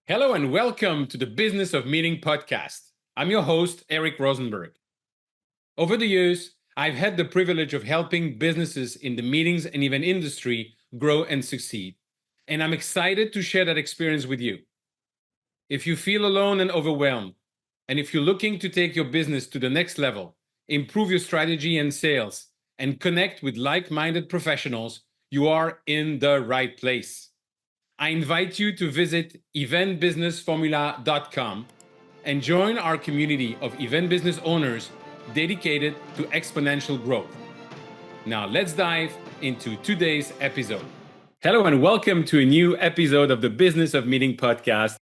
Hello and welcome to the Business of Meeting podcast. I'm your host, Eric Rosenberg. Over the years, I've had the privilege of helping businesses in the meetings and event industry grow and succeed. And I'm excited to share that experience with you. If you feel alone and overwhelmed, and if you're looking to take your business to the next level, improve your strategy and sales, and connect with like-minded professionals, you are in the right place. I invite you to visit eventbusinessformula.com and join our community of event business owners dedicated to exponential growth. Now let's dive into today's episode. Hello and welcome to a new episode of the Business of Meeting podcast.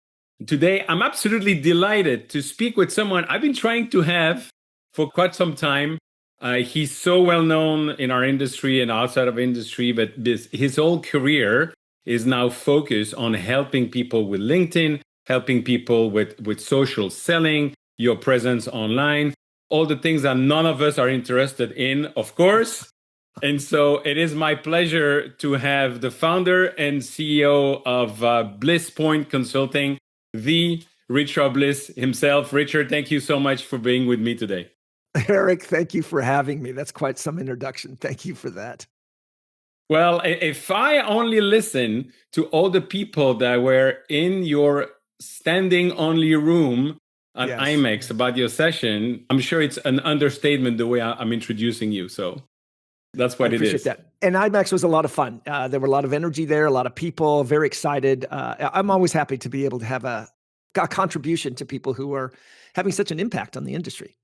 Today, I'm absolutely delighted to speak with someone I've been trying to have for quite some time. He's so well known in our industry and outside of industry, but his whole career is now focused on helping people with LinkedIn, helping people with social selling, your presence online, all the things that none of us are interested in, of course. And so it is my pleasure to have the founder and CEO of BlissPoint Consulting, the Richard Bliss himself. Richard, thank you so much for being with me today. Eric, thank you for having me. That's quite some introduction. Thank you for that. Well, if I only listen to all the people that were in your standing only room at IMEX about your session, I'm sure it's an understatement the way I'm introducing you. So that's what it is. I appreciate that. And IMEX was a lot of fun. There were a lot of energy there, a lot of people, very excited. I'm always happy to be able to have a contribution to people who are having such an impact on the industry.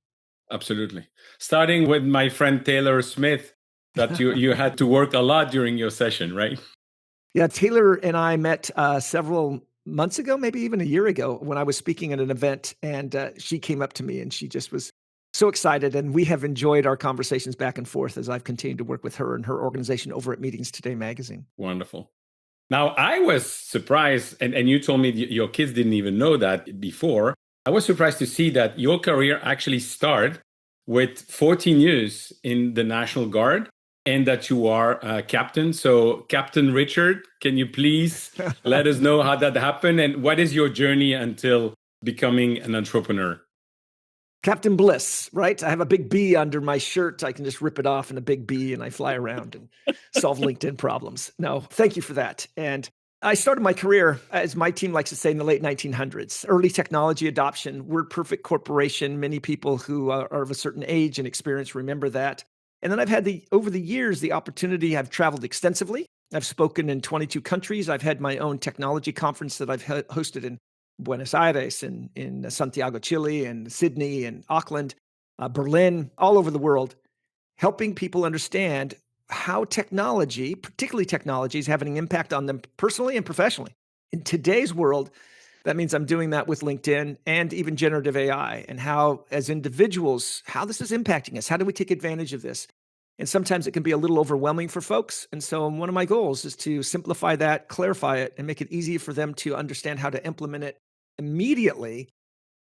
Absolutely. Starting with my friend Taylor Smith, that you had to work a lot during your session, right? Yeah, Taylor and I met several months ago, maybe even a year ago, when I was speaking at an event, and she came up to me and she just was so excited. And we have enjoyed our conversations back and forth as I've continued to work with her and her organization over at Meetings Today magazine. Wonderful. Now, I was surprised, and you told me your kids didn't even know that before. I was surprised to see that your career actually started with 14 years in the National Guard, and that you are a captain. So Captain Richard, can you please let us know how that happened and what is your journey until becoming an entrepreneur? Captain Bliss, right? I have a big B under my shirt. I can just rip it off in a big B and I fly around and solve LinkedIn problems. No, thank you for that. And I started my career, as my team likes to say, in the late 1900s. Early technology adoption, WordPerfect Corporation. Many people who are of a certain age and experience remember that. And then I've had over the years, the opportunity, I've traveled extensively. I've spoken in 22 countries. I've had my own technology conference that I've hosted in Buenos Aires, in Santiago, Chile, and Sydney, and Auckland, Berlin, all over the world, helping people understand how technology, particularly technology, is having an impact on them personally and professionally. In today's world, that means I'm doing that with LinkedIn and even generative AI, and how, as individuals, how this is impacting us. How do we take advantage of this? And sometimes it can be a little overwhelming for folks. And so one of my goals is to simplify that, clarify it, and make it easy for them to understand how to implement it immediately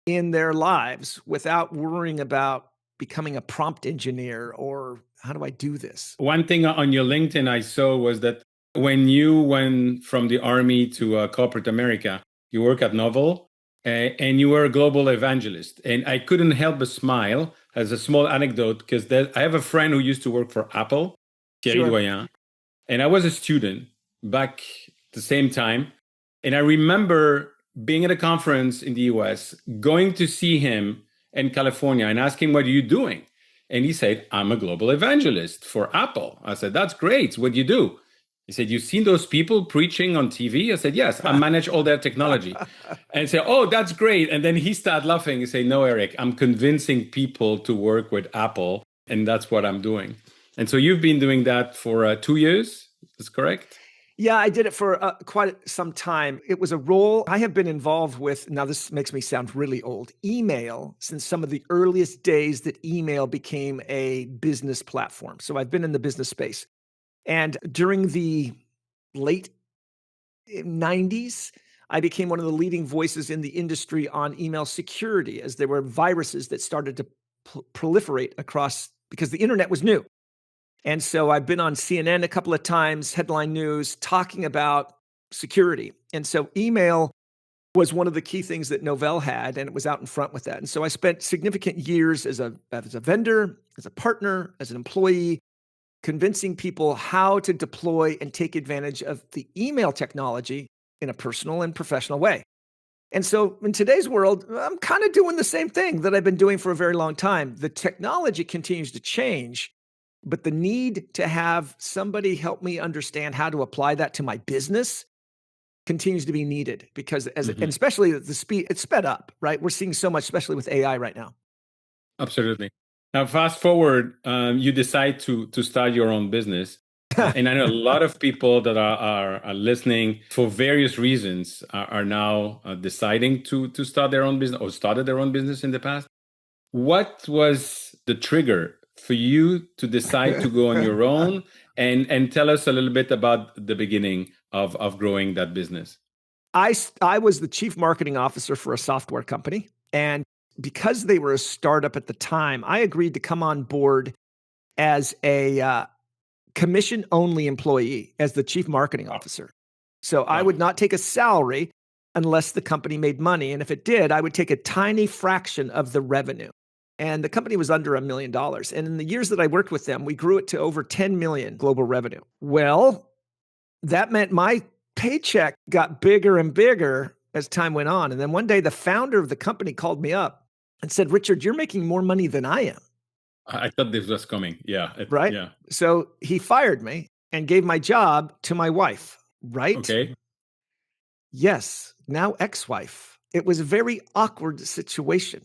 in their lives without worrying about becoming a prompt engineer or how do I do this? One thing on your LinkedIn I saw was that when you went from the army to corporate America, you work at Novel, and you were a global evangelist. And I couldn't help but smile as a small anecdote, because I have a friend who used to work for Apple, Thierry Doyen, and I was a student back the same time. And I remember being at a conference in the US, going to see him in California and asking, what are you doing? And he said, I'm a global evangelist for Apple. I said, that's great. What do you do? He said, you've seen those people preaching on TV? I said, yes, I manage all their technology. And he said, oh, that's great. And then he started laughing. He said, no, Eric, I'm convincing people to work with Apple. And that's what I'm doing. And so you've been doing that for 2 years. Is correct? Yeah, I did it for quite some time. It was a role I have been involved with. Now, this makes me sound really old. Email, since some of the earliest days that email became a business platform. So I've been in the business space. And during the late 90s, I became one of the leading voices in the industry on email security, as there were viruses that started to proliferate across, because the internet was new. And so I've been on CNN a couple of times, headline news, talking about security. And so email was one of the key things that Novell had, and it was out in front with that. And so I spent significant years as a vendor, as a partner, as an employee, convincing people how to deploy and take advantage of the email technology in a personal and professional way. And so in today's world, I'm kind of doing the same thing that I've been doing for a very long time. The technology continues to change, but the need to have somebody help me understand how to apply that to my business continues to be needed because and especially the speed, it's sped up, right? We're seeing so much, especially with AI right now. Absolutely. Now, fast forward, you decide to start your own business. And I know a lot of people that are listening for various reasons are now deciding to start their own business or started their own business in the past. What was the trigger for you to decide to go on your own? And tell us a little bit about the beginning of growing that business. I was the chief marketing officer for a software company. And because they were a startup at the time, I agreed to come on board as a commission-only employee, as the chief marketing officer. So I would not take a salary unless the company made money. And if it did, I would take a tiny fraction of the revenue. And the company was under $1 million. And in the years that I worked with them, we grew it to over 10 million global revenue. Well, that meant my paycheck got bigger and bigger as time went on. And then one day, the founder of the company called me up and said, Richard, you're making more money than I am. I thought this was coming. Yeah. Right? Yeah. So he fired me and gave my job to my wife. Right? Okay. Yes. Now ex-wife. It was a very awkward situation.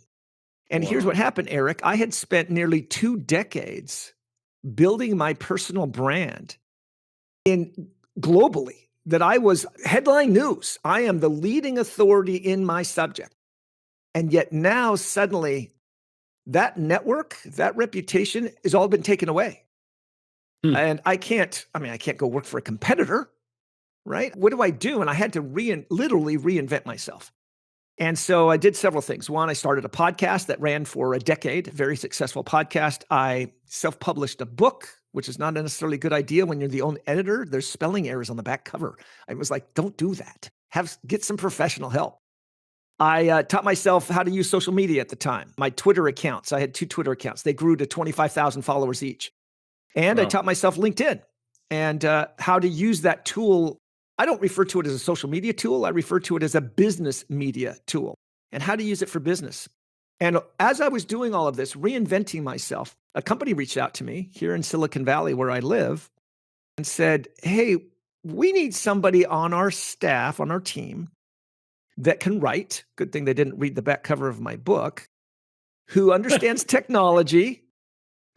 And here's what happened, Eric. I had spent nearly 2 decades building my personal brand globally, that I was headline news. I am the leading authority in my subject. And yet now suddenly that network, that reputation has all been taken away. And I can't go work for a competitor, right? What do I do? And I had to literally reinvent myself. And so I did several things. One, I started a podcast that ran for a decade, a very successful podcast. I self-published a book, which is not necessarily a good idea when you're the only editor. There's spelling errors on the back cover. I was like, don't do that. Get some professional help. I taught myself how to use social media at the time. My Twitter accounts, I had 2 Twitter accounts. They grew to 25,000 followers each. And I taught myself LinkedIn and how to use that tool. I don't refer to it as a social media tool. I refer to it as a business media tool and how to use it for business. And as I was doing all of this, reinventing myself, a company reached out to me here in Silicon Valley where I live and said, hey, we need somebody on our staff, on our team that can write. Good thing they didn't read the back cover of my book, who understands technology,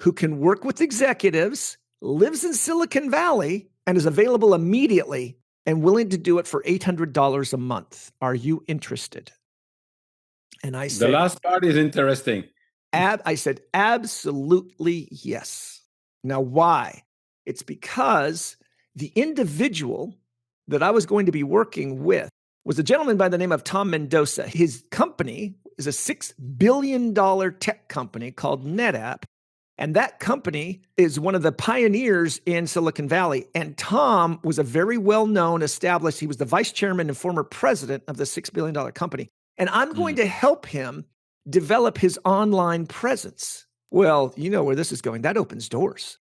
who can work with executives, lives in Silicon Valley, and is available immediately and willing to do it for $800 a month. Are you interested? And I said, the last part is interesting. I said, absolutely yes. Now, why? It's because the individual that I was going to be working with was a gentleman by the name of Tom Mendoza. His company is a $6 billion tech company called NetApp. And that company is one of the pioneers in Silicon Valley. And Tom was a very well-known, established, he was the vice chairman and former president of the $6 billion company. And I'm going to help him develop his online presence. Well, you know where this is going. That opens doors.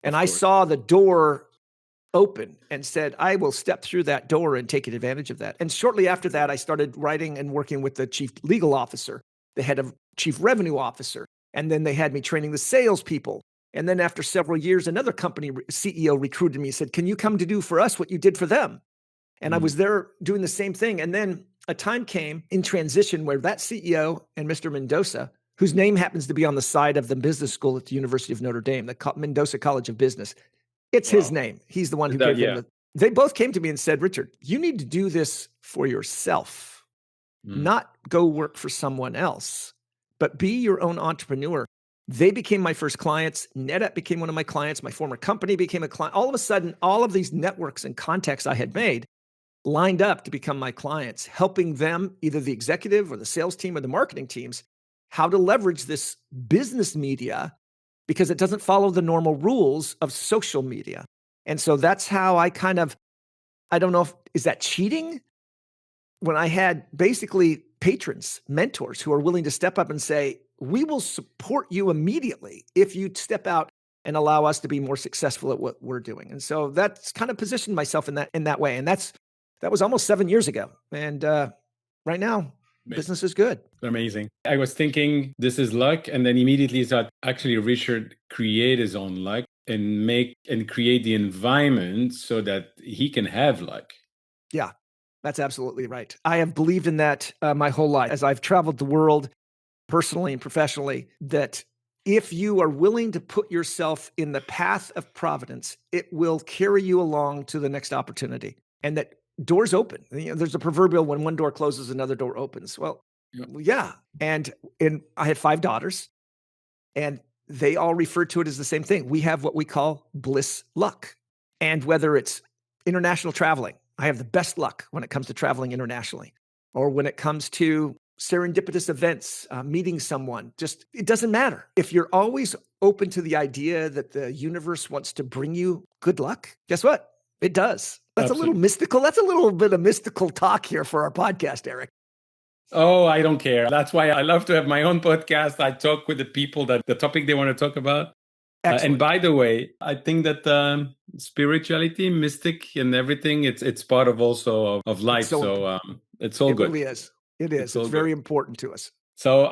And I saw the door open and said, I will step through that door and take advantage of that. And shortly after that, I started writing and working with the chief legal officer, the head of chief revenue officer. And then they had me training the salespeople. And then after several years, another company CEO recruited me and said, can you come to do for us what you did for them? And I was there doing the same thing. And then a time came in transition where that CEO and Mr. Mendoza, whose name happens to be on the side of the business school at the University of Notre Dame, the Mendoza College of Business, it's his name. He's the one who gave them they both came to me and said, Richard, you need to do this for yourself, not go work for someone else, but be your own entrepreneur. They became my first clients. NetApp became one of my clients. My former company became a client. All of a sudden, all of these networks and contacts I had made lined up to become my clients, helping them, either the executive or the sales team or the marketing teams, how to leverage this business media because it doesn't follow the normal rules of social media. And so that's how I don't know is that cheating? when I had basically patrons, mentors who are willing to step up and say, we will support you immediately if you step out and allow us to be more successful at what we're doing. And so that's kind of positioned myself in that way. And that was almost 7 years ago. And right now, business is good. Amazing. I was thinking this is luck, and then immediately thought actually Richard create his own luck and create the environment so that he can have luck. Yeah, that's absolutely right. I have believed in that my whole life as I've traveled the world personally and professionally, that if you are willing to put yourself in the path of providence, it will carry you along to the next opportunity, and that doors open. There's a proverbial when one door closes, another door opens. Well, yeah. And I had 5 daughters, and they all refer to it as the same thing. We have what we call bliss luck. And whether it's international traveling, I have the best luck when it comes to traveling internationally, or when it comes to serendipitous events, meeting someone, it doesn't matter. If you're always open to the idea that the universe wants to bring you good luck, guess what? It does. That's Absolutely. A little mystical. That's a little bit of mystical talk here for our podcast, Eric. Oh, I don't care. That's why I love to have my own podcast. I talk with the people that the topic they want to talk about. And by the way, I think that spirituality, mystic and everything, it's part of also of life. So it's all good. It really is. It is. It's very important to us. So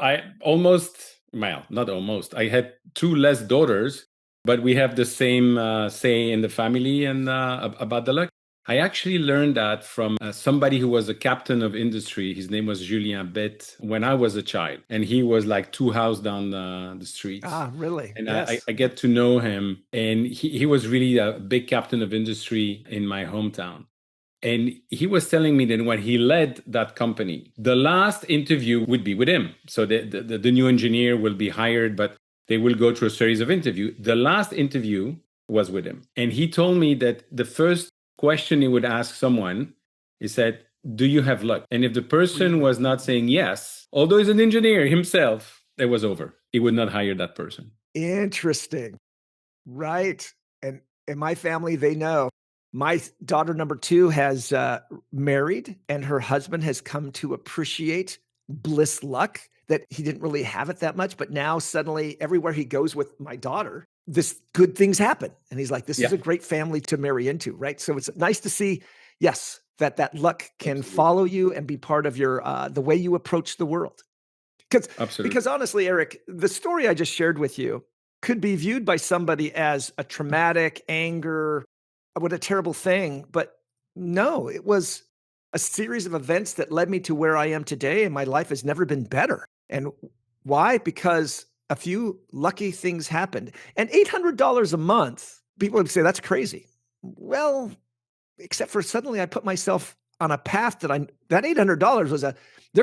not almost. I had 2 less daughters, but we have the same say in the family and about the luck. I actually learned that from somebody who was a captain of industry. His name was Julien Bett when I was a child. And he was like 2 houses down the street. Ah, really? And yes. I get to know him. And he was really a big captain of industry in my hometown. And he was telling me that when he led that company, the last interview would be with him. So the new engineer will be hired, but they will go through a series of interviews. The last interview was with him. And he told me that the first question he would ask someone, he said, do you have luck? And if the person was not saying yes, although he's an engineer himself, it was over. He would not hire that person. Interesting. Right. And in my family, they know. My daughter number 2 has married, and her husband has come to appreciate bliss luck, that he didn't really have it that much. But now suddenly everywhere he goes with my daughter, good things happen. And he's like, this is a great family to marry into, right? So it's nice to see, yes, that luck can follow you and be part of your the way you approach the world. Because honestly, Eric, the story I just shared with you could be viewed by somebody as a traumatic, anger, what a terrible thing. But no, it was a series of events that led me to where I am today, and my life has never been better. And why? Because a few lucky things happened. And $800 a month, people would say, that's crazy. Well, except for suddenly I put myself on a path that $800 was they're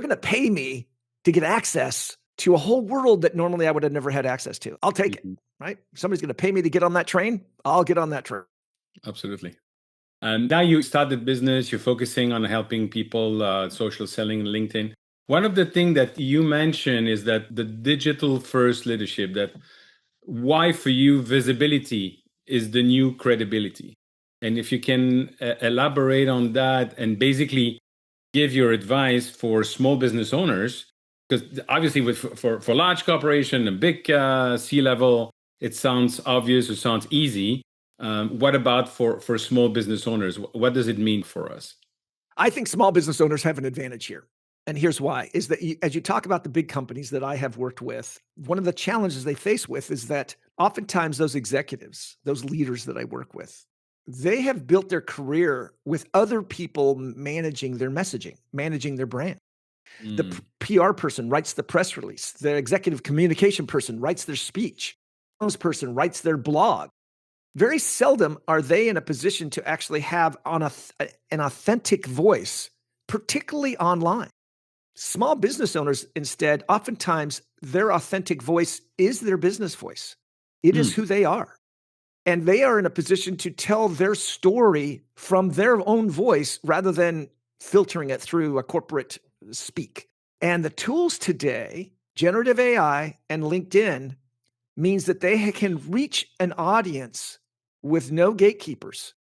going to pay me to get access to a whole world that normally I would have never had access to. I'll take it, right? Somebody's going to pay me to get on that train. I'll get on that train. Absolutely. And now you started business, you're focusing on helping people, social selling, LinkedIn. One of the things that you mentioned is that the digital first leadership, that why for you visibility is the new credibility. And if you can elaborate on that and basically give your advice for small business owners, because obviously for large corporation and big C-level, it sounds obvious, it sounds easy. What about for small business owners? What does it mean for us? I think small business owners have an advantage here. And here's why, is that as you talk about the big companies that I have worked with, one of the challenges they face with is that oftentimes those executives, those leaders that I work with, they have built their career with other people managing their messaging, managing their brand. The PR person writes the press release. The executive communication person writes their speech. The person writes their blog. Very seldom are they in a position to actually have an authentic voice, particularly online. Small business owners, instead, oftentimes their authentic voice is their business voice. It is who they are. And they are in a position to tell their story from their own voice rather than filtering it through a corporate speak. And the tools today, generative AI and LinkedIn, means that they can reach an audience with no gatekeepers.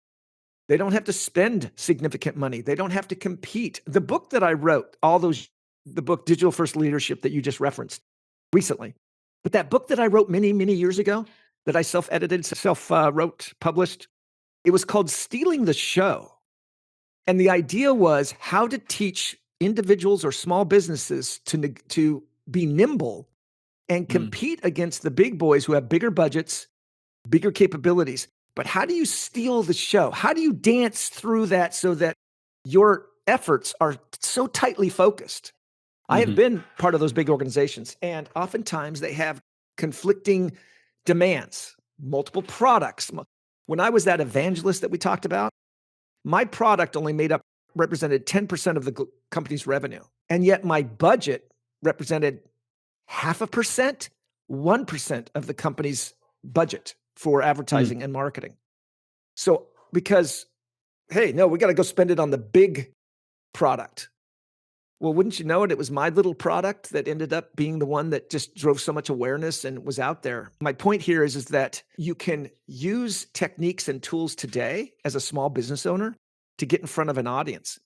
They don't have to spend significant money. They don't have to compete. The book that I wrote, the book Digital First Leadership that you just referenced recently, but that book that I wrote many, many years ago that I self-edited, self-wrote, published, it was called Stealing the Show. And the idea was how to teach individuals or small businesses to be nimble and compete against the big boys who have bigger budgets, bigger capabilities. But how do you steal the show? How do you dance through that so that your efforts are so tightly focused? I have been part of those big organizations, and oftentimes they have conflicting demands, multiple products. When I was that evangelist that we talked about, my product only represented 10% of the company's revenue. And yet my budget represented 0.5%, 1% of the company's budget for advertising and marketing. So because, hey, no, we got to go spend it on the big product. Well, wouldn't you know it? It was my little product that ended up being the one that just drove so much awareness and was out there. My point here is that you can use techniques and tools today as a small business owner to get in front of an audience.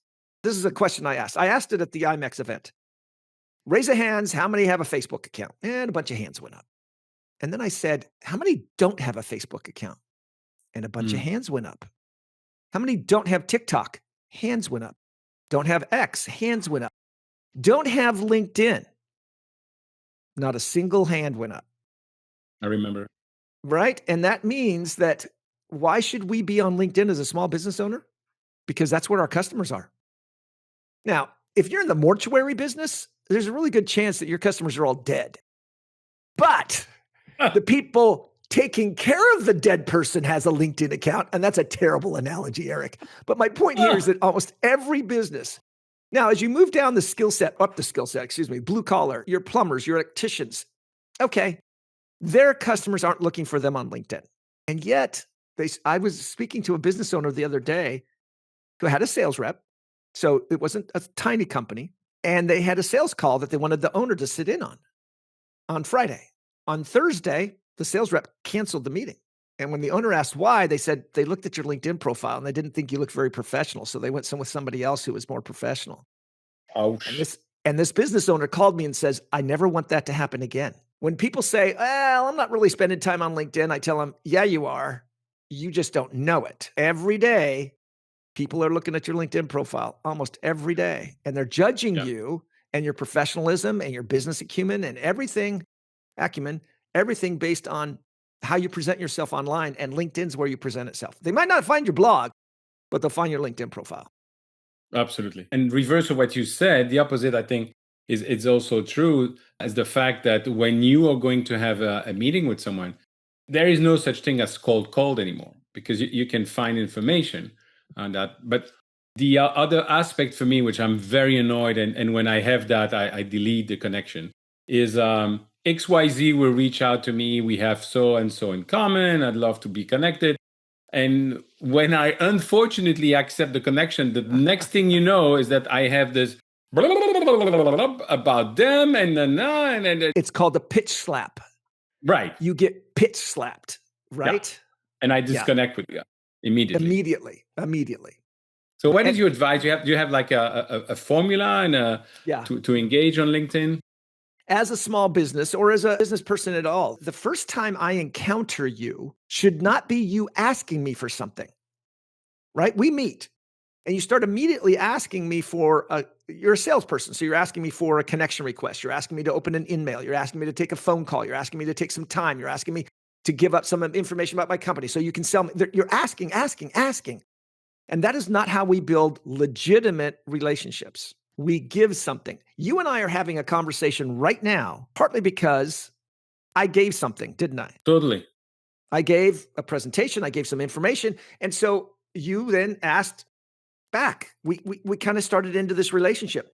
This is a question I asked. I asked it at the IMEX event. Raise of hands, how many have a Facebook account? And a bunch of hands went up. And then I said, how many don't have a Facebook account? And a bunch of hands went up. How many don't have TikTok? Hands went up. Don't have X? Hands went up. Don't have LinkedIn? Not a single hand went up. I remember. Right? And that means that why should we be on LinkedIn as a small business owner? Because that's where our customers are. Now, if you're in the mortuary business, there's a really good chance that your customers are all dead. But the people taking care of the dead person has a LinkedIn account. And that's a terrible analogy, Eric. But my point here is that almost every business. Now, as you move down the skill set, blue collar, your plumbers, your electricians, okay, their customers aren't looking for them on LinkedIn. And yet, I was speaking to a business owner the other day who had a sales rep. So it wasn't a tiny company. And they had a sales call that they wanted the owner to sit in on Friday. On Thursday, the sales rep canceled the meeting. And when the owner asked why, they said they looked at your LinkedIn profile and they didn't think you looked very professional. So they went with somebody else who was more professional. Ouch. And this business owner called me and says, I never want that to happen again. When people say, well, I'm not really spending time on LinkedIn, I tell them, yeah, you are. You just don't know it. Every day, people are looking at your LinkedIn profile almost every day, and they're judging you and your professionalism and your business acumen and everything based on how you present yourself online, and LinkedIn's where you present itself. They might not find your blog, but they'll find your LinkedIn profile. Absolutely. And reverse of what you said, the opposite, I think, is it's also true as the fact that when you are going to have a meeting with someone, there is no such thing as cold call anymore, because you can find information on that. But the other aspect for me, which I'm very annoyed, and when I have that, I delete the connection, is XYZ will reach out to me. We have so and so in common. I'd love to be connected. And when I unfortunately accept the connection, the next thing you know is that I have this about them and it's called a pitch slap. Right. You get pitch slapped, right? Yeah. And I disconnect with you immediately. Immediately. So what is your advice? Do you have like a formula and to engage on LinkedIn? As a small business or as a business person at all, the first time I encounter you should not be you asking me for something, right? We meet and you start immediately asking me you're a salesperson. So you're asking me for a connection request. You're asking me to open an email. You're asking me to take a phone call. You're asking me to take some time. You're asking me to give up some information about my company so you can sell me. You're asking. And that is not how we build legitimate relationships. We give something. You and I are having a conversation right now, partly because I gave something, didn't I? Totally. I gave a presentation. I gave some information. And so you then asked back. We kind of started into this relationship.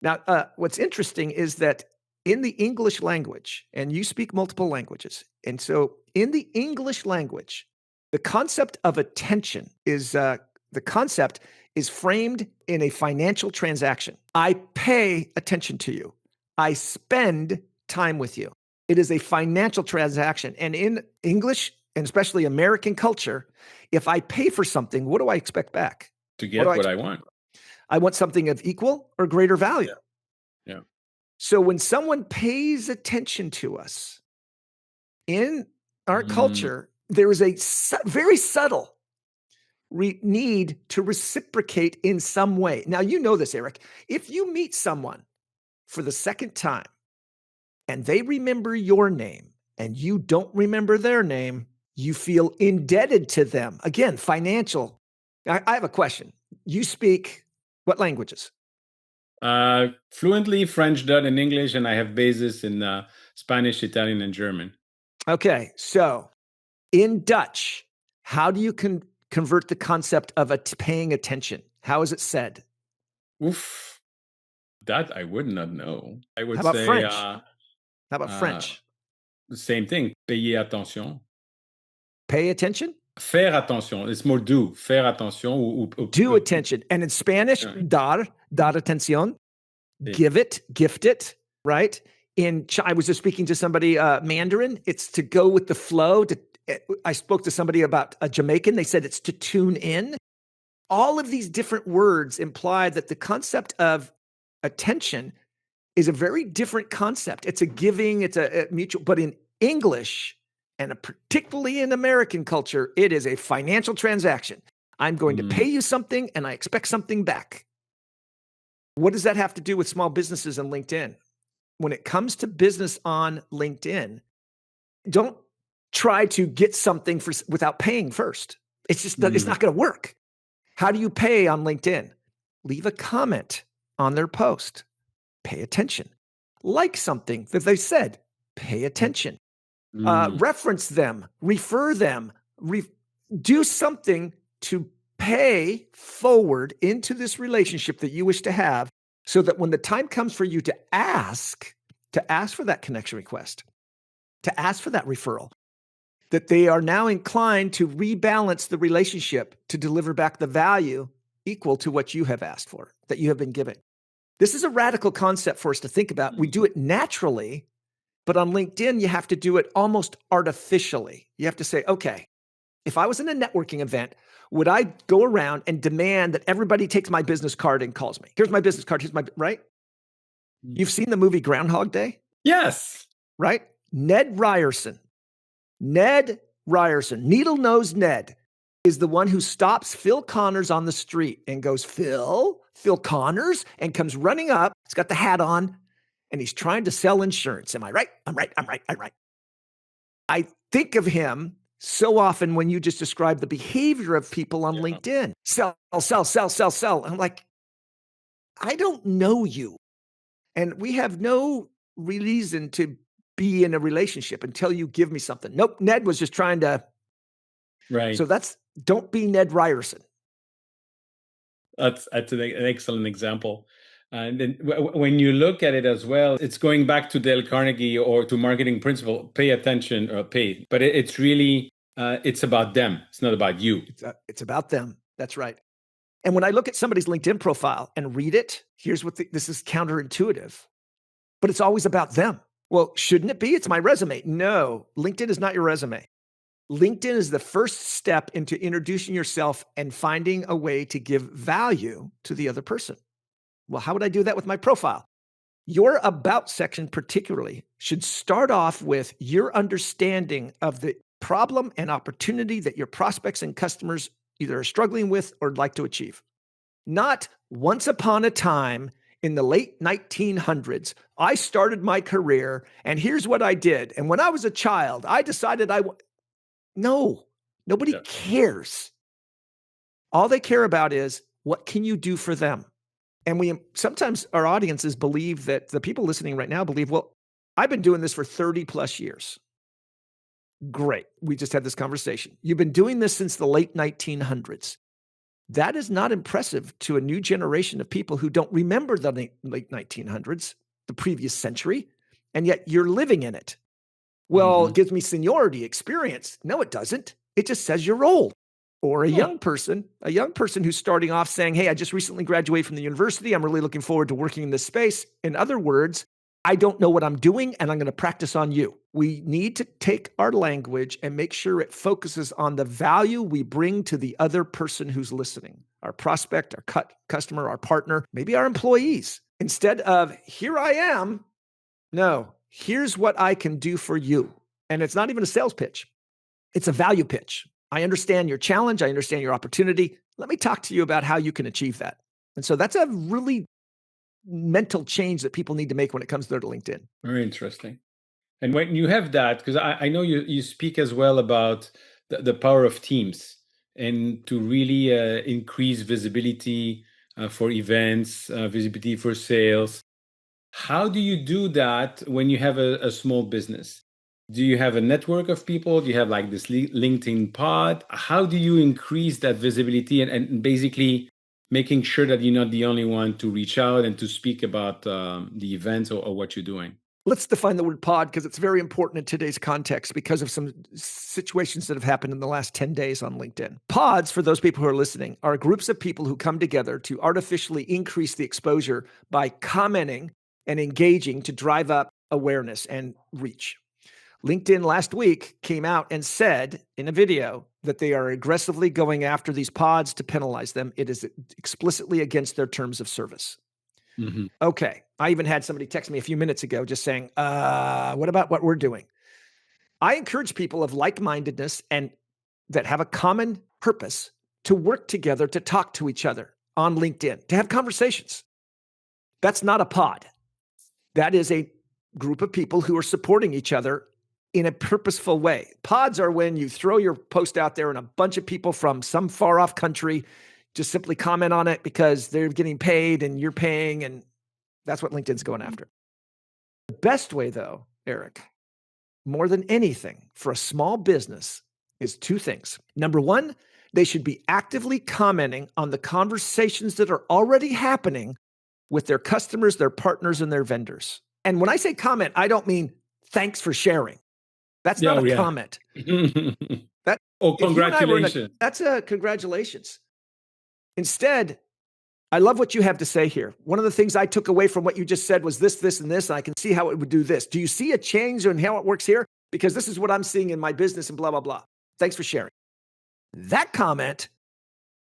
Now, what's interesting is that in the English language, and you speak multiple languages, and so in the English language, the concept of attention is framed in a financial transaction. I pay attention to you. I spend time with you. It is a financial transaction. And in English, and especially American culture, if I pay for something, what do I expect back? To get what I want. I want something of equal or greater value. Yeah. So when someone pays attention to us in our culture, there is a very subtle need to reciprocate in some way. Now, you know this, Eric. If you meet someone for the second time and they remember your name and you don't remember their name, you feel indebted to them. Again, financial. I have a question. You speak what languages? Fluently French, Dutch, and English, and I have bases in Spanish, Italian, and German. Okay, so in Dutch, how do you convert the concept of paying attention? How is it said? Oof, that I would not know. I would How about say French? How about French? The same thing. Payer attention. Pay attention? Faire attention. It's more do. Faire attention. Do attention. And in Spanish, dar atención. Give it, gift it, right? I was just speaking to somebody, Mandarin. It's to go with the flow. I spoke to somebody about a Jamaican. They said it's to tune in. All of these different words imply that the concept of attention is a very different concept. It's a giving, it's a mutual, but in English, and particularly in American culture, it is a financial transaction. I'm going to pay you something and I expect something back. What does that have to do with small businesses and LinkedIn? When it comes to business on LinkedIn, don't try to get something without paying first. It's just it's not going to work. How do you pay on LinkedIn? Leave a comment on their post. Pay attention. Like something that they said. Pay attention. Reference them. Refer them. Do something to pay forward into this relationship that you wish to have, so that when the time comes for you to ask for that connection request, to ask for that referral, that they are now inclined to rebalance the relationship to deliver back the value equal to what you have asked for, that you have been given. This is a radical concept for us to think about. We do it naturally, but on LinkedIn, you have to do it almost artificially. You have to say, okay, if I was in a networking event, would I go around and demand that everybody takes my business card and calls me? Here's my business card. Right? You've seen the movie Groundhog Day? Yes. Right? Ned Ryerson, needle-nosed Ned, is the one who stops Phil Connors on the street and goes, Phil Connors, and comes running up. He's got the hat on, and he's trying to sell insurance. Am I right? I'm right. I think of him so often when you just describe the behavior of people on LinkedIn. Sell. I'm like, I don't know you. And we have no reason to be in a relationship until you give me something. Nope, Ned was just trying to. Right. So don't be Ned Ryerson. That's an excellent example. And then when you look at it as well, it's going back to Dale Carnegie or to marketing principle, pay attention or pay. But it's really, it's about them. It's not about you. It's about them. That's right. And when I look at somebody's LinkedIn profile and read it, here's what this is counterintuitive, but it's always about them. Well, shouldn't it be? It's my resume. No, LinkedIn is not your resume. LinkedIn is the first step into introducing yourself and finding a way to give value to the other person. Well, how would I do that with my profile? Your about section particularly should start off with your understanding of the problem and opportunity that your prospects and customers either are struggling with or like to achieve. Not once upon a time in the late 1900s, I started my career and here's what I did. And when I was a child, I decided No, nobody cares. All they care about is what can you do for them? And sometimes our audiences believe that the people listening right now believe, well, I've been doing this for 30 plus years. Great. We just had this conversation. You've been doing this since the late 1900s. That is not impressive to a new generation of people who don't remember the late 1900s, the previous century, and yet you're living in it. Well, it gives me seniority, experience. No, it doesn't. It just says you're old. Or a young person who's starting off saying, hey, I just recently graduated from the university. I'm really looking forward to working in this space. In other words, I don't know what I'm doing, and I'm going to practice on you. We need to take our language and make sure it focuses on the value we bring to the other person who's listening, our prospect, our customer, our partner, maybe our employees. Instead of, here I am, no, here's what I can do for you. And it's not even a sales pitch. It's a value pitch. I understand your challenge. I understand your opportunity. Let me talk to you about how you can achieve that. And so that's a really mental change that people need to make when it comes to their LinkedIn. Very interesting. And when you have that, because I know you speak as well about the power of teams and to really increase visibility for events, visibility for sales. How do you do that when you have a small business? Do you have a network of people? Do you have like this LinkedIn pod? How do you increase that visibility and basically making sure that you're not the only one to reach out and to speak about the events or what you're doing? Let's define the word pod because it's very important in today's context because of some situations that have happened in the last 10 days on LinkedIn. Pods, for those people who are listening, are groups of people who come together to artificially increase the exposure by commenting and engaging to drive up awareness and reach. LinkedIn last week came out and said in a video that they are aggressively going after these pods to penalize them. It is explicitly against their terms of service. Mm-hmm. Okay. I even had somebody text me a few minutes ago just saying, what about what we're doing? I encourage people of like-mindedness and that have a common purpose to work together, to talk to each other on LinkedIn, to have conversations. That's not a pod. That is a group of people who are supporting each other in a purposeful way. Pods are when you throw your post out there and a bunch of people from some far off country just simply comment on it because they're getting paid and you're paying, and that's what LinkedIn's going after. The best way, though, Eric, more than anything for a small business is two things. Number one, they should be actively commenting on the conversations that are already happening with their customers, their partners, and their vendors. And when I say comment, I don't mean thanks for sharing. That's not a comment. Congratulations. That's a congratulations. Instead, I love what you have to say here. One of the things I took away from what you just said was this, and this, and I can see how it would do this. Do you see a change in how it works here? Because this is what I'm seeing in my business and blah, blah, blah. Thanks for sharing. That comment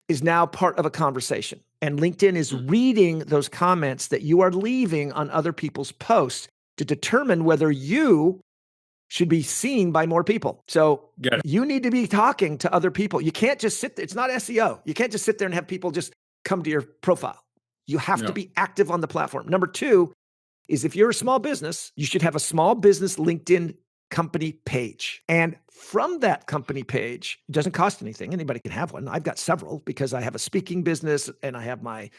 is now part of a conversation. And LinkedIn is reading those comments that you are leaving on other people's posts to determine whether you should be seen by more people. So you need to be talking to other people. You can't just sit there. It's not SEO. You can't just sit there and have people just come to your profile. You have to be active on the platform. Number two is if you're a small business, you should have a small business LinkedIn company page. And from that company page, it doesn't cost anything. Anybody can have one. I've got several because I have a speaking business and I have my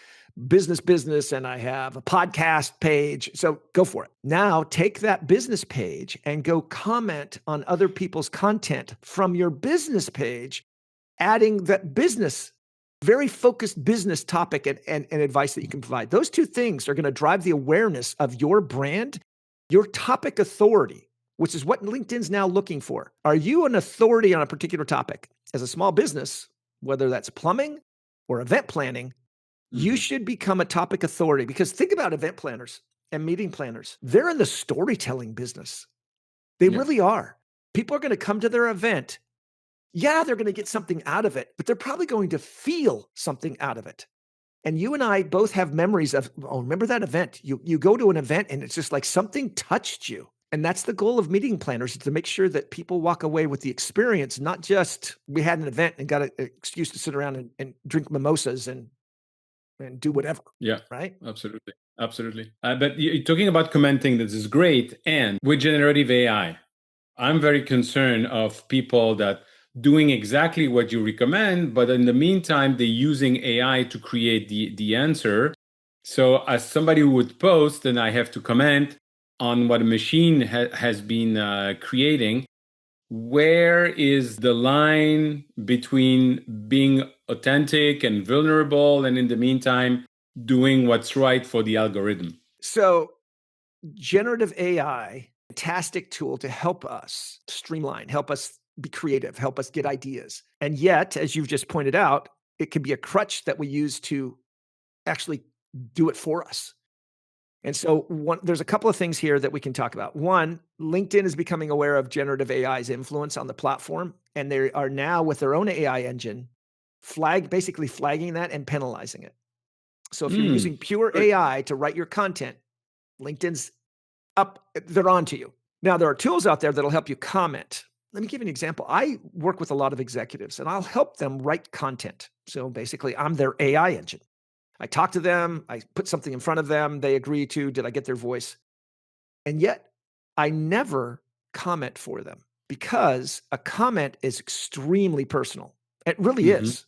business and I have a podcast page. So go for it. Now take that business page and go comment on other people's content from your business page, adding that business, very focused business topic and advice that you can provide. Those two things are going to drive the awareness of your brand, your topic authority, which is what LinkedIn's now looking for. Are you an authority on a particular topic? As a small business, whether that's plumbing or event planning, you should become a topic authority because think about event planners and meeting planners. They're in the storytelling business. They really are. People are going to come to their event. Yeah, they're going to get something out of it, but they're probably going to feel something out of it. And you and I both have memories of, remember that event? You go to an event and it's just like something touched you. And that's the goal of meeting planners, is to make sure that people walk away with the experience, not just we had an event and got an excuse to sit around and drink mimosas and do whatever. Yeah, right? Absolutely. But you're talking about commenting, this is great. And with generative AI, I'm very concerned of people that doing exactly what you recommend, but in the meantime, they're using AI to create the answer. So as somebody who would post, and I have to comment on what a machine has been creating, where is the line between being authentic and vulnerable, and in the meantime, doing what's right for the algorithm? So generative AI, fantastic tool to help us streamline, help us be creative, help us get ideas. And yet, as you've just pointed out, it can be a crutch that we use to actually do it for us. And so there's a couple of things here that we can talk about. One, LinkedIn is becoming aware of generative AI's influence on the platform, and they are now with their own AI engine, basically flagging that and penalizing it. So if you're using pure AI to write your content, LinkedIn's up, they're on to you. Now, there are tools out there that'll help you comment. Let me give you an example. I work with a lot of executives, and I'll help them write content. So basically, I'm their AI engine. I talk to them, I put something in front of them, they agree to, did I get their voice? And yet, I never comment for them because a comment is extremely personal. It really is.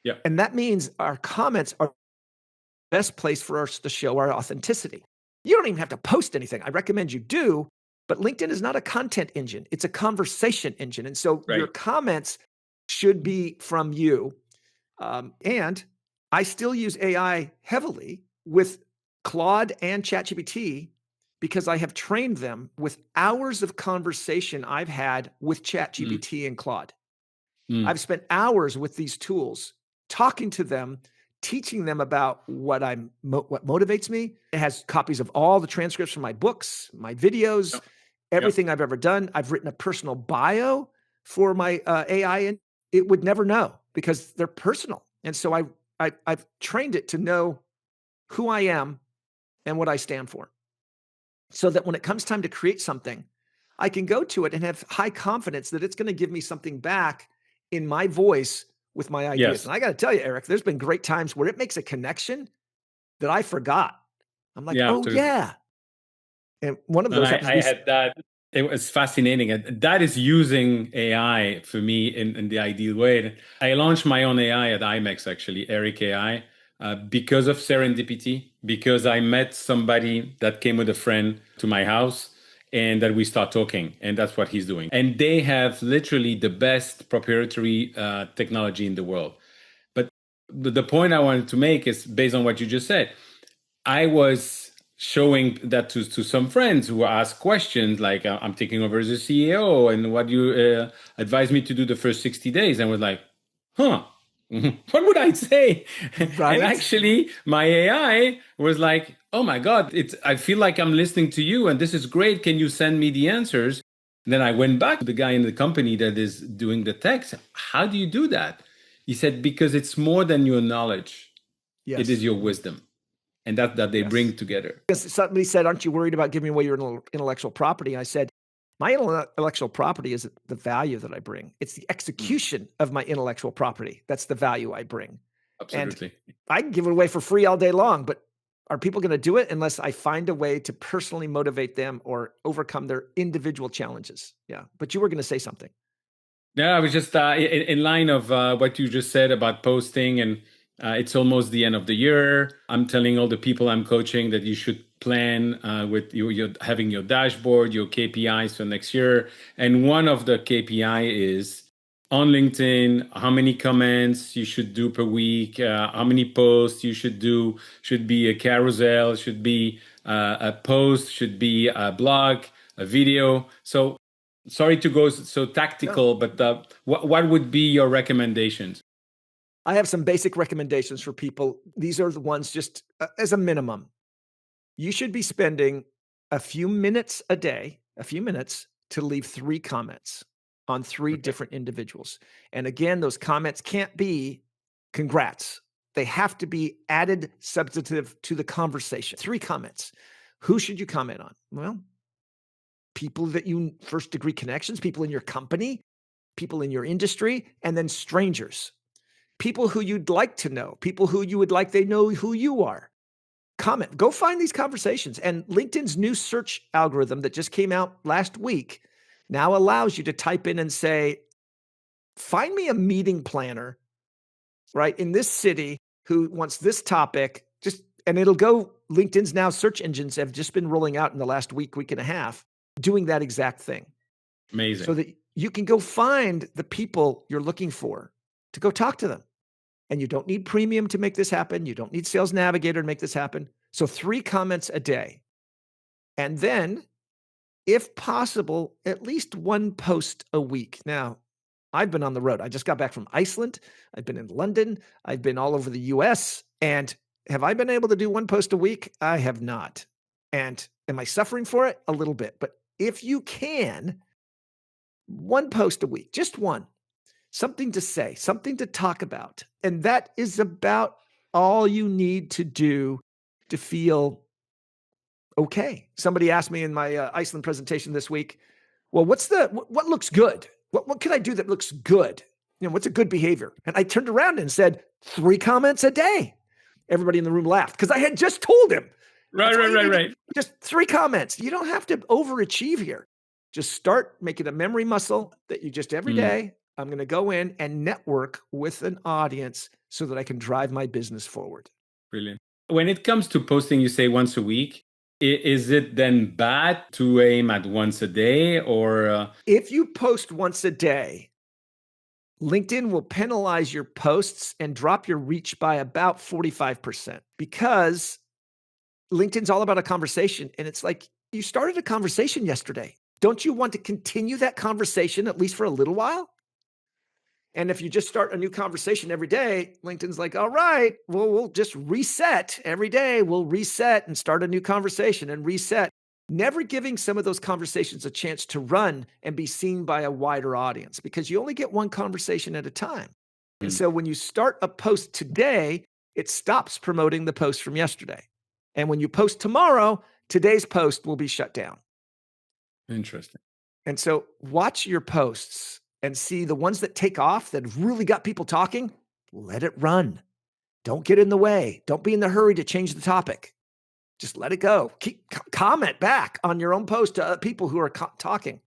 Yeah. And that means our comments are the best place for us to show our authenticity. You don't even have to post anything. I recommend you do, but LinkedIn is not a content engine. It's a conversation engine. And so your comments should be from you. And I still use AI heavily with Claude and ChatGPT because I have trained them with hours of conversation I've had with ChatGPT and Claude. I've spent hours with these tools talking to them, teaching them about what motivates me. It has copies of all the transcripts from my books, my videos, everything I've ever done. I've written a personal bio for my AI, and it would never know because they're personal. And so I've trained it to know who I am and what I stand for, so that when it comes time to create something, I can go to it and have high confidence that it's going to give me something back in my voice with my ideas. Yes. And I got to tell you, Eric, there's been great times where it makes a connection that I forgot. I'm like, yeah. And one of those I had that. It was fascinating. And that is using AI for me in the ideal way. I launched my own AI at IMEX, actually, Eric AI, because of serendipity, because I met somebody that came with a friend to my house and that we start talking. And that's what he's doing. And they have literally the best proprietary technology in the world. But the point I wanted to make is based on what you just said. I was showing that to some friends who ask questions like, I'm taking over as a CEO, and what do you advise me to do the first 60 days? And was like, what would I say? Right? And actually, my AI was like, oh my God, I feel like I'm listening to you, and this is great. Can you send me the answers? And then I went back to the guy in the company that is doing the text. How do you do that? He said, because it's more than your knowledge. Yes. It is your wisdom. And that they bring together. Somebody said, aren't you worried about giving away your intellectual property? I said, my intellectual property is the value that I bring. It's the execution of my intellectual property. That's the value I bring. Absolutely. And I can give it away for free all day long, but are people going to do it unless I find a way to personally motivate them or overcome their individual challenges? Yeah. But you were going to say something. Yeah, I was just in line of what you just said about posting, and it's almost the end of the year. I'm telling all the people I'm coaching that you should plan with your having your dashboard, your KPIs for next year. And one of the KPI is on LinkedIn, how many comments you should do per week, how many posts you should do, should be a carousel, should be a post, should be a blog, a video. So sorry to go so tactical, but what would be your recommendations? I have some basic recommendations for people. These are the ones just as a minimum. You should be spending a few minutes a day, to leave 3 comments on 3 different individuals. And again, those comments can't be congrats. They have to be added substantive to the conversation. 3 comments. Who should you comment on? Well, people that you first degree connections, people in your company, people in your industry, and then strangers. People who you'd like to know, people who you would like they know who you are. Comment. Go find these conversations. And LinkedIn's new search algorithm that just came out last week now allows you to type in and say, find me a meeting planner, right, in this city who wants this topic. And it'll go. LinkedIn's now search engines have just been rolling out in the last week and a half, doing that exact thing. Amazing. So that you can go find the people you're looking for to go talk to them. And you don't need premium to make this happen. You don't need Sales Navigator to make this happen. So 3 comments a day. And then, if possible, at least 1 post a week. Now, I've been on the road. I just got back from Iceland. I've been in London. I've been all over the US. And have I been able to do 1 post a week? I have not. And am I suffering for it? A little bit. But if you can, one post a week, just one, something to say, something to talk about. And that is about all you need to do to feel okay. Somebody asked me in my Iceland presentation this week, well, what looks good? What can I do that looks good? What's a good behavior? And I turned around and said, 3 comments a day. Everybody in the room laughed because I had just told him. Right. Just 3 comments. You don't have to overachieve here. Just start making a memory muscle that you just every day, I'm going to go in and network with an audience so that I can drive my business forward. Brilliant. When it comes to posting, you say once a week. Is it then bad to aim at once a day or? If you post once a day, LinkedIn will penalize your posts and drop your reach by about 45% because LinkedIn's all about a conversation. And it's like, you started a conversation yesterday. Don't you want to continue that conversation at least for a little while? And if you just start a new conversation every day, LinkedIn's like, all right, well, we'll just reset every day. We'll reset and start a new conversation and reset, never giving some of those conversations a chance to run and be seen by a wider audience because you only get one conversation at a time. And so when you start a post today, it stops promoting the post from yesterday. And when you post tomorrow, today's post will be shut down. Interesting. And so watch your posts and see the ones that take off that really got people talking, let it run. Don't get in the way. Don't be in the hurry to change the topic. Just let it go. Comment back on your own post to people who are talking.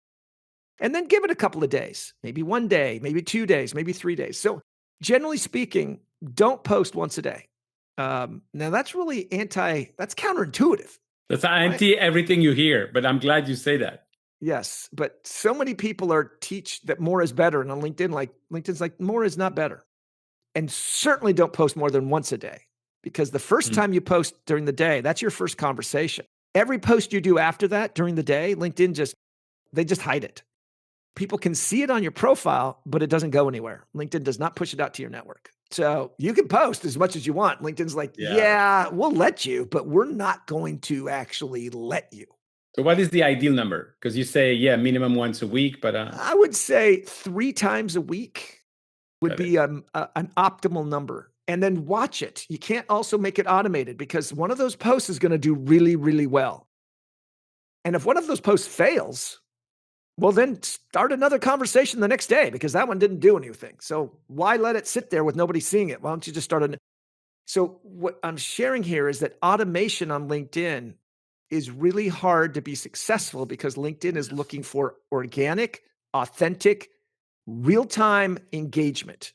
And then give it a couple of days, maybe 1 day, maybe 2 days, maybe 3 days. So generally speaking, don't post once a day. Now that's really that's counterintuitive. That's anti everything you hear, but I'm glad you say that. Yes, but so many people teach that more is better. And on LinkedIn's like, more is not better. And certainly don't post more than once a day because the first time you post during the day, that's your first conversation. Every post you do after that during the day, LinkedIn they just hide it. People can see it on your profile, but it doesn't go anywhere. LinkedIn does not push it out to your network. So you can post as much as you want. LinkedIn's like, yeah, we'll let you, but we're not going to actually let you. So what is the ideal number? Because you say, minimum once a week, but... I would say 3 times a week would be an optimal number. And then watch it. You can't also make it automated because one of those posts is going to do really, really well. And if one of those posts fails, well, then start another conversation the next day because that one didn't do anything. So why let it sit there with nobody seeing it? Why don't you just start So what I'm sharing here is that automation on LinkedIn is really hard to be successful because LinkedIn is looking for organic, authentic, real-time engagement.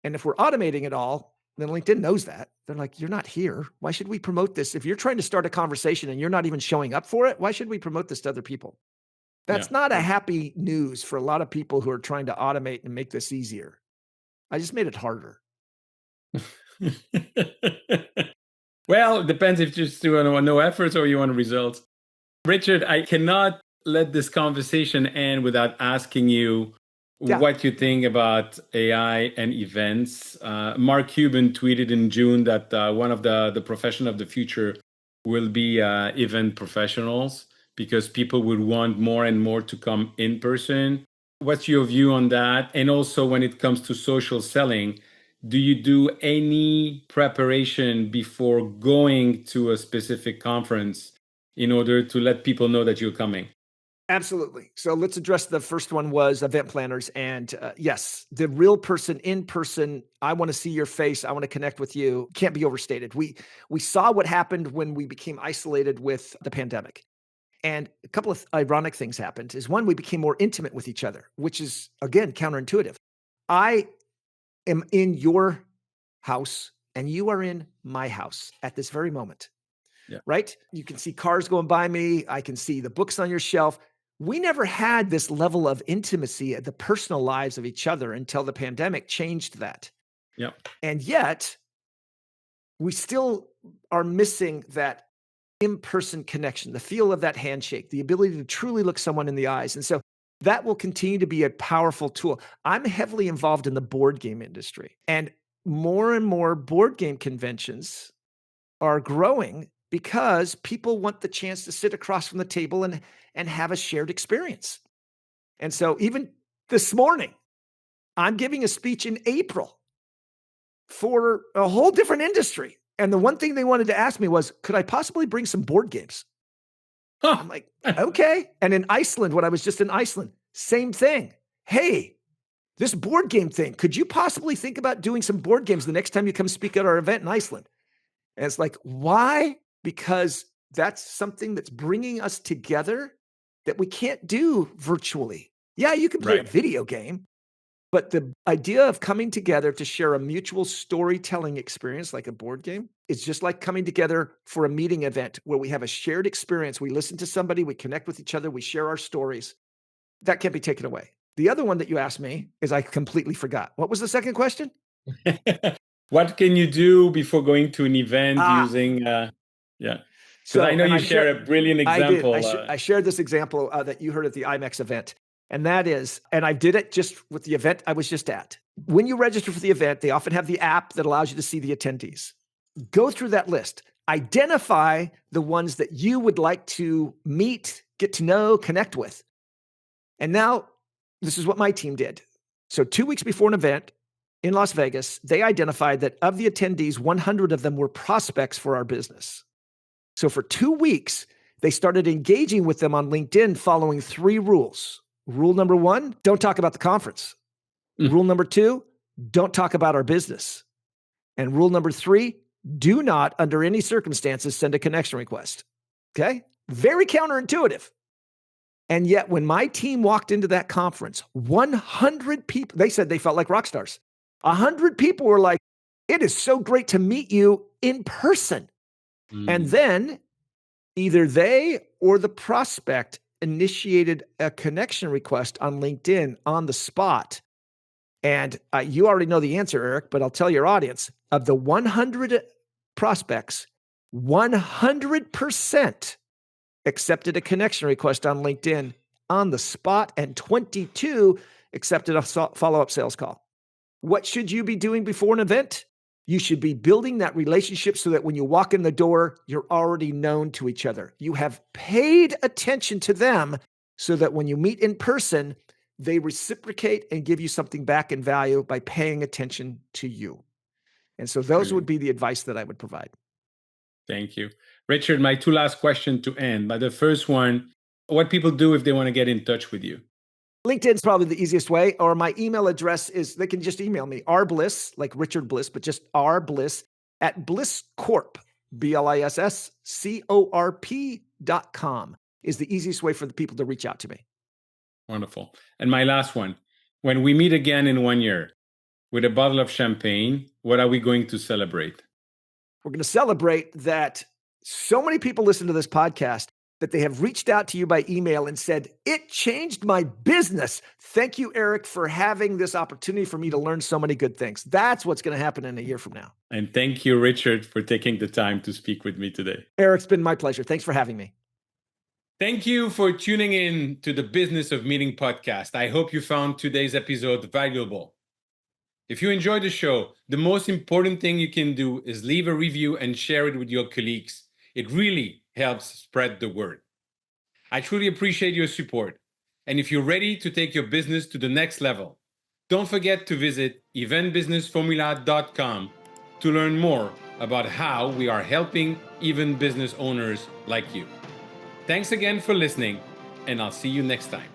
And if we're automating it all, then LinkedIn knows that. They're like, you're not here. Why should we promote this? If you're trying to start a conversation and you're not even showing up for it, why should we promote this to other people? That's not a happy news for a lot of people who are trying to automate and make this easier. I just made it harder. Well, it depends if you just want no efforts or you want results. Richard, I cannot let this conversation end without asking you what you think about AI and events. Mark Cuban tweeted in June that one of the profession of the future will be event professionals because people would want more and more to come in person. What's your view on that? And also when it comes to social selling, do you do any preparation before going to a specific conference in order to let people know that you're coming? Absolutely. So let's address the first one was event planners. And yes, the real person in person, I want to see your face. I want to connect with you. Can't be overstated. We saw what happened when we became isolated with the pandemic. And a couple of ironic things happened is one, we became more intimate with each other, which is, again, counterintuitive. I am in your house and you are in my house at this very moment, right? You can see cars going by me. I can see the books on your shelf. We never had this level of intimacy at the personal lives of each other until the pandemic changed that. And yet we still are missing that in-person connection, the feel of that handshake, the ability to truly look someone in the eyes. And so that will continue to be a powerful tool. I'm heavily involved in the board game industry, and more board game conventions are growing because people want the chance to sit across from the table and have a shared experience. And so even this morning, I'm giving a speech in April for a whole different industry. And the one thing they wanted to ask me was, could I possibly bring some board games? I'm like, okay. And in Iceland, when I was just in Iceland, same thing. Hey, this board game thing, could you possibly think about doing some board games the next time you come speak at our event in Iceland? And it's like, why? Because that's something that's bringing us together that we can't do virtually. Yeah, you can play a video game, but the idea of coming together to share a mutual storytelling experience like a board game is just like coming together for a meeting event where we have a shared experience. We listen to somebody, we connect with each other, we share our stories. That can't be taken away. The other one that you asked me is I completely forgot. What was the second question? What can you do before going to an event using, Because I know you share a brilliant example. I shared this example that you heard at the IMEX event. And that is, and I did it just with the event I was just at. When you register for the event, they often have the app that allows you to see the attendees. Go through that list. Identify the ones that you would like to meet, get to know, connect with. And now, this is what my team did. So 2 weeks before an event in Las Vegas, they identified that of the attendees, 100 of them were prospects for our business. So for 2 weeks, they started engaging with them on LinkedIn following 3 rules. Rule number 1, don't talk about the conference. Rule number 2, don't talk about our business. And rule number 3, do not, under any circumstances, send a connection request. Okay? Very counterintuitive. And yet when my team walked into that conference, 100 people, they said they felt like rock stars. 100 people were like, it is so great to meet you in person. And then either they or the prospect initiated a connection request on LinkedIn on the spot. And you already know the answer, Eric, but I'll tell your audience, of the 100 prospects, 100% accepted a connection request on LinkedIn on the spot, and 22 accepted a follow-up sales call. What should you be doing before an event? You should be building that relationship so that when you walk in the door, you're already known to each other. You have paid attention to them so that when you meet in person, they reciprocate and give you something back in value by paying attention to you. And so those would be the advice that I would provide. Thank you. Richard, my 2 last questions to end. But the first one, what people do if they want to get in touch with you? LinkedIn's probably the easiest way, or my email address is, they can just email me, rbliss, like Richard Bliss, but just rbliss at BlissCorp, BlissCorp.com is the easiest way for the people to reach out to me. Wonderful. And my last one, when we meet again in 1 year with a bottle of champagne, what are we going to celebrate? We're going to celebrate that so many people listen to this podcast that they have reached out to you by email and said, it changed my business. Thank you, Eric, for having this opportunity for me to learn so many good things. That's what's going to happen in a year from now. And thank you, Richard, for taking the time to speak with me today. Eric, it's been my pleasure. Thanks for having me. Thank you for tuning in to the Business of Meeting podcast. I hope you found today's episode valuable. If you enjoyed the show, the most important thing you can do is leave a review and share it with your colleagues. It really helps spread the word. I truly appreciate your support. And if you're ready to take your business to the next level, don't forget to visit eventbusinessformula.com to learn more about how we are helping even business owners like you. Thanks again for listening, and I'll see you next time.